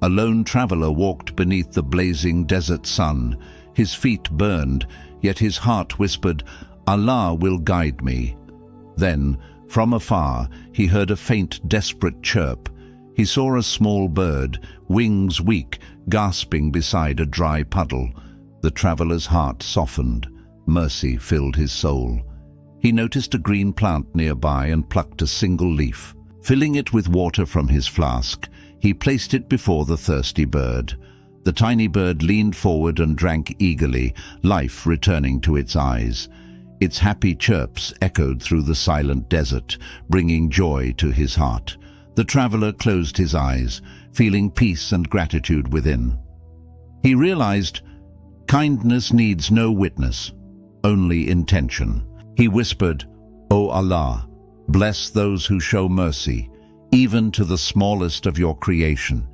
A lone traveler walked beneath the blazing desert sun. His feet burned, yet his heart whispered, "Allah will guide me." Then, from afar, he heard a faint, desperate chirp. He saw a small bird, wings weak, gasping beside a dry puddle. The traveler's heart softened. Mercy filled his soul. He noticed a green plant nearby and plucked a single leaf. Filling it with water from his flask, he placed it before the thirsty bird. The tiny bird leaned forward and drank eagerly, life returning to its eyes. Its happy chirps echoed through the silent desert, bringing joy to his heart. The traveler closed his eyes, feeling peace and gratitude within. He realized kindness needs no witness, only intention. He whispered, "O Allah, bless those who show mercy, even to the smallest of your creation."